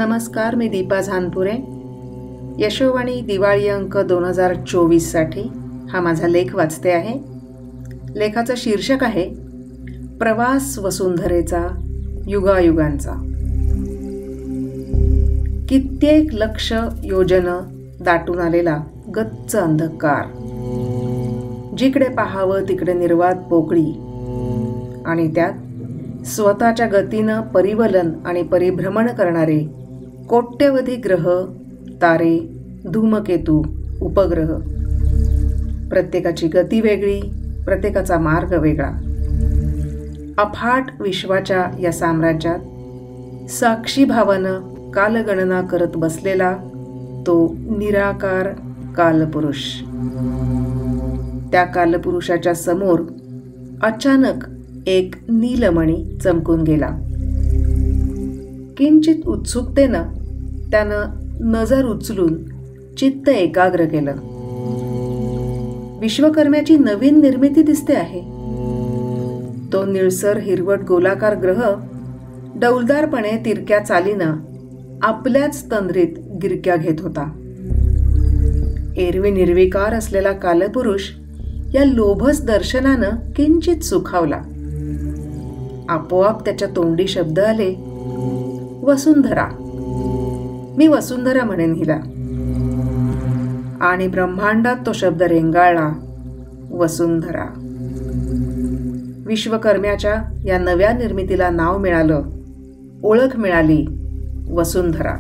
नमस्कार, मी दीपा झानपुरे. यशोवाणी दिवाळी अंक 2024 साठी हा माझा लेख वाचते आहे. लेखाचं शीर्षक आहे प्रवास वसुंधरेचा युगायुगांचा. कित्येक लक्ष योजन दाटून आलेला गच्च अंधकार, जिकडे पाहावं तिकडे निर्वात पोकळी, आणि त्यात स्वतःच्या गतीनं परिवलन आणि परिभ्रमण करणारे कोट्यवधी ग्रह, तारे, धूमकेतू, उपग्रह. प्रत्येकाची गती वेगळी, प्रत्येकाचा मार्ग वेगळा. अफाट विश्वाच्या या साम्राज्यात साक्षीभावानं कालगणना करत बसलेला तो निराकार कालपुरुष. त्या कालपुरुषाच्या समोर अचानक एक नीलमणी चमकून गेला. किंचित उत्सुकतेनं त्यानं नजर उचलून चित्त एकाग्र केलं. विश्वकर्म्याची नवीन निर्मिती दिसते आहे. तो निळसर हिरवट गोलाकार ग्रह डौलदारपणे तिरक्या चालीनं आपल्याच तंद्रीत गिरक्या घेत होता. एरवी निर्विकार असलेला कालपुरुष या लोभस दर्शनानं किंचित सुखावला. आपोआप त्याच्या तोंडी शब्द आले, वसुंधरा. मी वसुंधरा म्हणेन हिला. आणि ब्रह्मांडात तो शब्द रेंगाळला, वसुंधरा. विश्वकर्म्याच्या या नव्या निर्मितीला नाव मिळालं, ओळख मिळाली, वसुंधरा.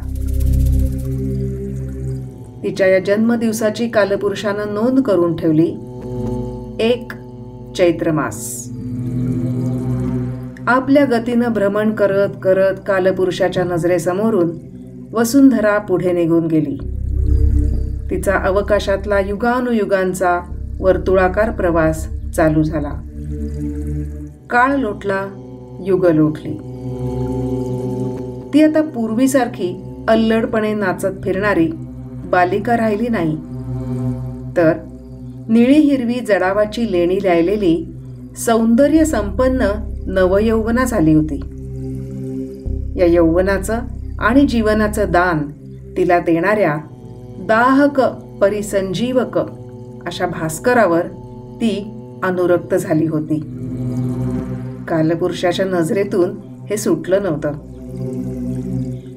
तिच्या या जन्मदिवसाची कालपुरुषानं नोंद करून ठेवली, 1 चैत्रमास. आपल्या गतीनं भ्रमण करत करत कालपुरुषाच्या नजरेसमोरून वसुंधरा पुढे निघून गेली. तिचा अवकाशातला युगानुयुगांचा वर्तुळाकार प्रवास चालू झाला. काळ लोटला, युग लोटली. ती आता पूर्वीसारखी अल्लडपणे नाचत फिरणारी बालिका राहिली नाही, तर निळी हिरवी जडावाची लेणी ल्यायलेली सौंदर्य संपन्न नवयौवना झाली होती. या यौवनाचं आणि जीवनाचं दान तिला देणाऱ्या दाहक परिसंजीवक अशा भास्करावर ती अनुरक्त झाली होती. कालपुरुषाच्या नजरेतून हे सुटलं नव्हतं.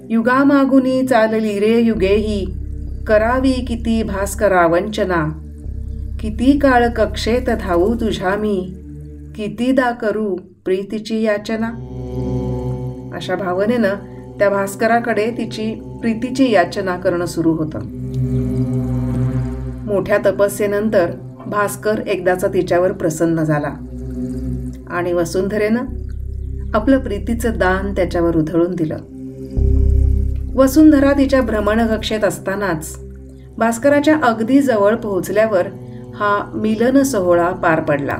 युगामागुनी चालली रे युगेही, करावी किती भास्करा वंचना. किती काळ कक्षेत धावू तुझ्या मी, कितीदा करू प्रीतीची याचना. अशा भावनेनं त्या भास्कराकडे तिची प्रीतीची याचना करणं सुरू होतं. मोठ्या तपस्येनंतर भास्कर एकदाचा तिच्यावर प्रसन्न झाला आणि वसुंधरेनं आपलं प्रीतीचं दान त्याच्यावर उधळून दिलं. वसुंधरा तिच्या भ्रमणकक्षेत असतानाच भास्कराच्या अगदी जवळ पोहोचल्यावर हा मिलन सोहळा पार पडला.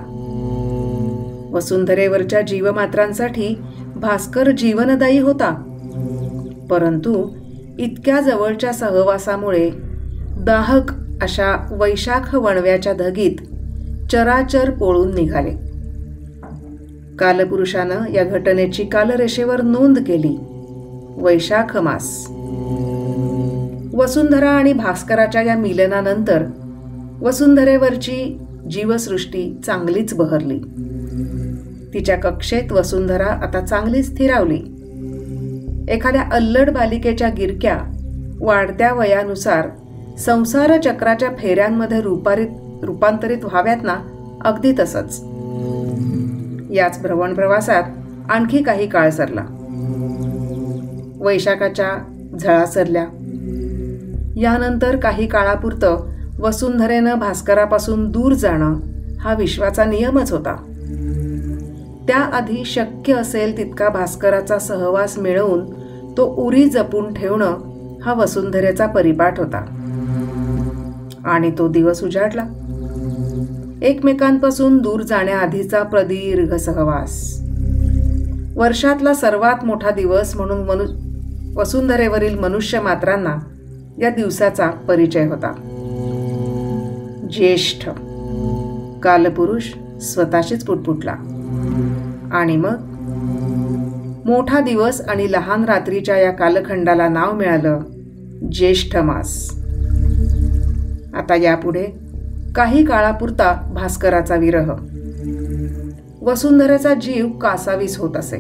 वसुंधरेवरच्या जीवमात्रांसाठी भास्कर जीवनदायी होता, परंतु इतक्या जवळच्या सहवासामुळे दाहक अशा वैशाख वणव्याच्या धगीत चराचर पोळून निघाले. कालपुरुषानं या घटनेची कालरेषेवर नोंद केली, वैशाख मास. वसुंधरा आणि भास्कराच्या या मिलनानंतर वसुंधरेवरची जीवसृष्टी चांगलीच बहरली. तिच्या कक्षेत वसुंधरा आता चांगलीच स्थिरावली. एखाद्या अल्लड बालिकेच्या गिरक्या वाढत्या वयानुसार संसार चक्राच्या फेऱ्यांमध्ये रूपांतरित व्हाव्यात ना, अगदी तसंच. याच भ्रमण प्रवासात आणखी काही काळ सरला. वैशाखाच्या झळा सरल्या. यानंतर काही काळापुरतं वसुंधरेनं भास्करापासून दूर जाणं हा विश्वाचा नियमच होता. त्याआधी शक्य असेल तितका भास्कराचा सहवास मिळवून तो उरी जपून ठेवणं हा वसुंधरेचा परिपाठ होता. आणि तो दिवस उजाडला. एकमेकांपासून दूर जाण्याआधीचा प्रदीर्घ सहवास. वर्षातला सर्वात मोठा दिवस म्हणून वसुंधरेवरील मनुष्य मात्रांना या दिवसाचा परिचय होता. ज्येष्ठ. कालपुरुष स्वतःशीच पुटपुटला. आणि मग मोठा दिवस आणि लहान रात्रीच्या या कालखंडाला नाव मिळालं ज्येष्ठ मास. आता यापुढे काही काळापुरता भास्कराचा विरह. वसुंधरेचा जीव कासावीस होत असे.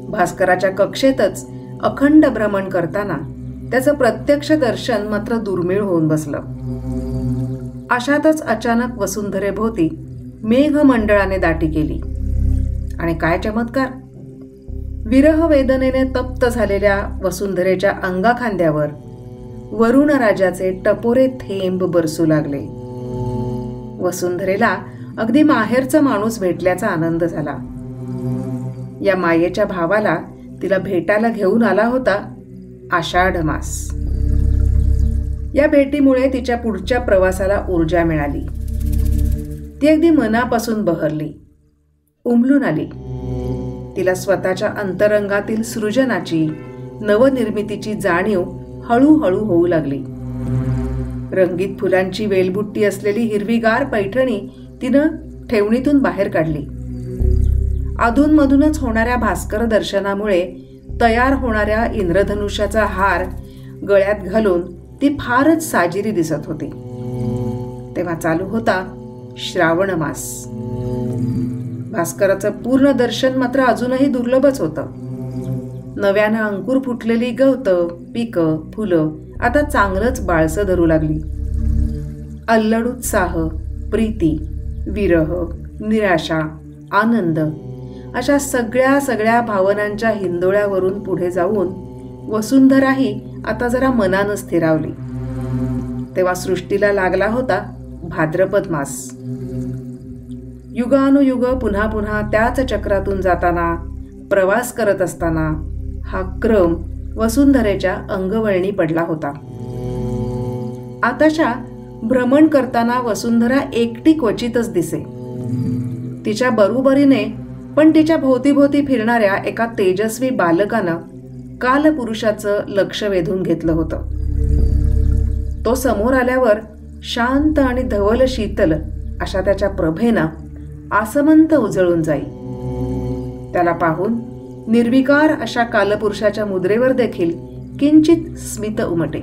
भास्कराच्या कक्षेतच अखंड भ्रमण करताना त्याचं प्रत्यक्ष दर्शन मात्र दुर्मिळ होऊन बसलं. अशातच अचानक वसुंधरेभोवती मेघमंडळाने दाटी केली. आणि काय चमत्कार! विरह वेदनेने तप्त झालेल्या वसुंधरेच्या अंगाखांद्यावर वरुण राजाचे टपोरे थेंब बरसू लागले. वसुंधरेला अगदी माहेरचा माणूस भेटल्याचा आनंद झाला. या मायेच्या भावाला तिला भेटायला घेऊन आला होता आषाढ मास. या भेटीमुळे तिच्या पुढच्या प्रवासाला ऊर्जा मिळाली. ती अगदी मनापासून बहरली, उमलून आली. तिला स्वतःच्या अंतरंगातील सृजनाची, नवनिर्मितीची जाणीव हळूहळू होऊ लागली. रंगीत फुलांची वेलबुट्टी असलेली हिरवीगार पैठणी तिनं ठेवणीतून बाहेर काढली. अधूनमधूनच होणाऱ्या भास्कर दर्शनामुळे तयार होणाऱ्या इंद्रधनुष्याचा हार गळ्यात घालून ती फारच साजिरी दिसत होती. तेव्हा चालू होता श्रावण मास. भास्कराचं पूर्ण दर्शन मात्र अजूनही दुर्लभच होतं. नव्यानं अंकुर फुटलेली गवतं, पिकं, फुलं आता चांगलंच बाळसं धरू लागली. अल्लड उत्साह, प्रीती, विरह, निराशा, आनंद अशा सगळ्या भावनांच्या हिंदोळ्यावरून पुढे जाऊन वसुंधराही आता जरा मनानं स्थिरावली. तेव्हा सृष्टीला लागला होता भाद्रपद मास. युगानुयुग पुन्हा पुन्हा त्याच चक्रातून जाताना, प्रवास करत असताना हा क्रम वसुंधरेच्या अंगवळणी पडला होता. आताशा भ्रमण करताना वसुंधरा एकटी क्वचितच दिसे. तिच्या बरोबरीने पण तिच्या भोवतीभोवती फिरणाऱ्या एका तेजस्वी बालकानं कालपुरुषाचं लक्ष वेधून घेतलं होतं. तो समोर आल्यावर शांत आणि धवल शीतल अशा त्याच्या प्रभेनं आसमंत उजळून जाई. त्याला पाहून निर्विकार अशा कालपुरुषाच्या मुद्रेवर देखील किंचित स्मित उमटे.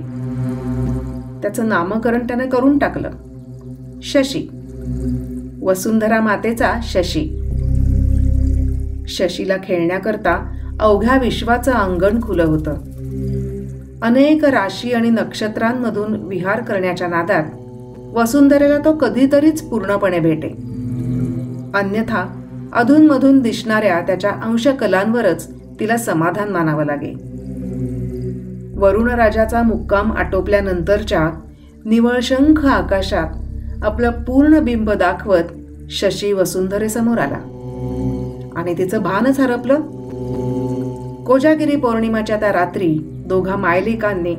त्याचं नामकरण त्याने करून टाकलं, शशी. वसुंधरा मातेचा शशी. शशीला खेळण्याकरता अवघ्या विश्वाचं अंगण खुलं होतं. अनेक राशी आणि नक्षत्रांमधून विहार करण्याच्या नादात वसुंधरेला तो कधीतरीच पूर्णपणे भेटे. अन्यथा अधूनमधून दिसणाऱ्या त्याच्या अंशकलांवरच तिला समाधान मानावं लागे. वरुण राजाचा मुक्काम आटोपल्यानंतरच्या निवळशंख आकाशात आपलं पूर्ण बिंब दाखवत शशी वसुंधरेसमोर आला आणि तिचं भानच हरपलं. कोजागिरी पौर्णिमाच्या त्या रात्री दोघा मायलिकांनी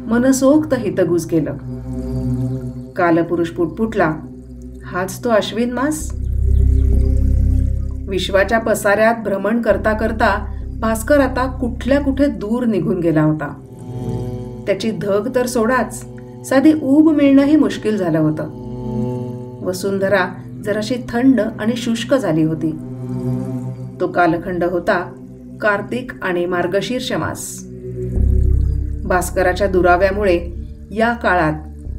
मनसोक्त हितगुज केलं. कालपुरुष पुटपुटला, हाच तो अश्विन मास. विश्वाच्या पसाऱ्यात भ्रमण करता करता भास्कर आता कुठल्या कुठे दूर निघून गेला होता. त्याची धग तर सोडाच, साधी ऊब मिळणंही मुश्किल झालं होतं. वसुंधरा जराशी थंड आणि शुष्क झाली होती. तो कालखंड होता कार्तिक आणि मार्गशीर्ष मास. भास्कराच्या दुराव्यामुळे या काळात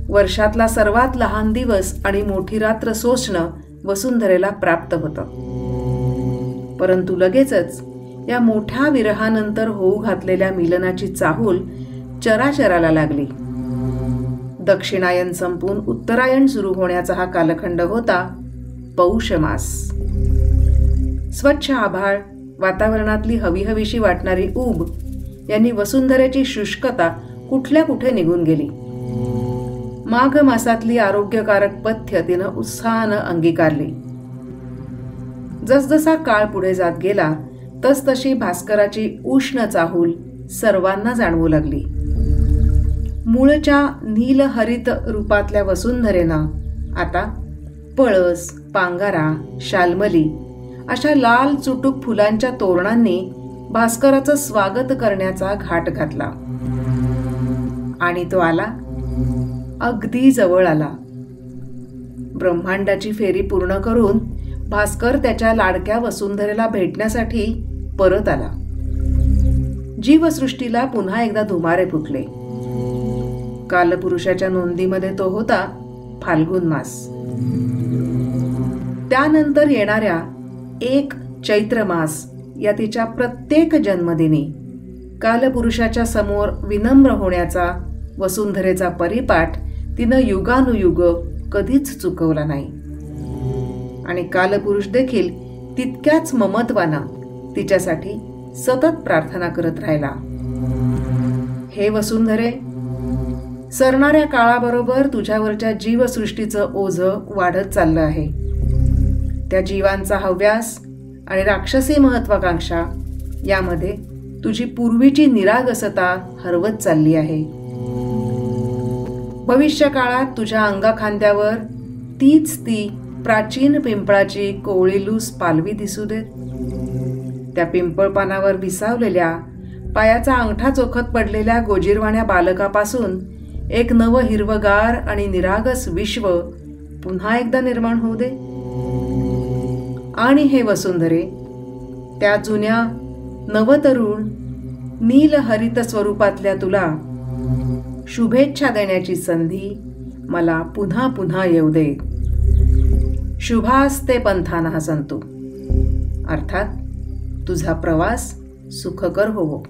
वर्षातला सर्वात लहान दिवस आणि मोठी रात्र सोसणं वसुंधरेला प्राप्त होतं. परंतु लगेचच या मोठ्या विरहानंतर होऊ घातलेल्या मिलनाची चाहूल चराचराला लागली. दक्षिणायन संपून उत्तरायण सुरू होण्याचा हा कालखंड होता पौष मास. स्वच्छ आभाळ, वातावरणातली हवीहवीशी वाटणारी ऊब यांनी वसुंधरेची शुष्कता कुठल्या कुठे निघून गेली. माघ मासातली आरोग्यकारक पथ्य तिनं उत्साहानं अंगीकारली. जसजसा काळ पुढे जात गेला तसतशी भास्कराची उष्ण चाहूल सर्वांना जाणवू लागली. मूळच्या नीलहरित रूपातल्या वसुंधरेनं आता पळस, पांगारा, शाल्मली अशा लाल चुटूक फुलांच्या तोरणांनी भास्कराचं स्वागत करण्याचा घाट घातला. आणि तो आला, अगदी जवळ आला. ब्रह्मांडाची फेरी पूर्ण करून भास्कर त्याच्या लाडक्या वसुंधरेला भेटण्यासाठी परत आला. जीवसृष्टीला पुन्हा एकदा धुमारे फुटले. कालपुरुषाच्या नोंदीमध्ये तो होता फाल्गुन मास. त्यानंतर येणाऱ्या 1 चैत्र मास या तिच्या प्रत्येक जन्मदिनी कालपुरुषाच्या समोर विनम्र होण्याचा वसुंधरेचा परिपाठ तिनं युगानुयुग कधीच चुकवला नाही. आणि कालपुरुष देखील तितक्याच ममत्वानं तिच्यासाठी सतत प्रार्थना करत राहिला. हे वसुंधरे, सरणाऱ्या काळाबरोबर तुझ्यावरच्या जीवसृष्टीचं ओझं वाढत चाललं आहे. त्या जीवांचा हव्यास आणि राक्षसी महत्वाकांक्षा यामध्ये तुझी पूर्वीची निरागसता हरवत चालली आहे. भविष्य काळात तुझ्या अंगाखांद्यावर तीच ती प्राचीन पिंपळाची कोवळीलूस पालवी दिसू देत. त्या पिंपळपानावर विसावलेल्या पायाचा अंगठा चोखत पडलेल्या गोजीरवाण्या बालकापासून एक नवं हिरवगार आणि निरागस विश्व पुन्हा एकदा निर्माण होऊ दे. आणि हे वसुंधरे, त्या जुन्या नवतरुण नीलहरित स्वरूपातल्या तुला शुभेच्छा देण्याची संधी मला पुन्हा पुन्हा येऊ दे. शुभास्ते पंथानः सन्तु. अर्थात तुझा प्रवास सुखकर होवो.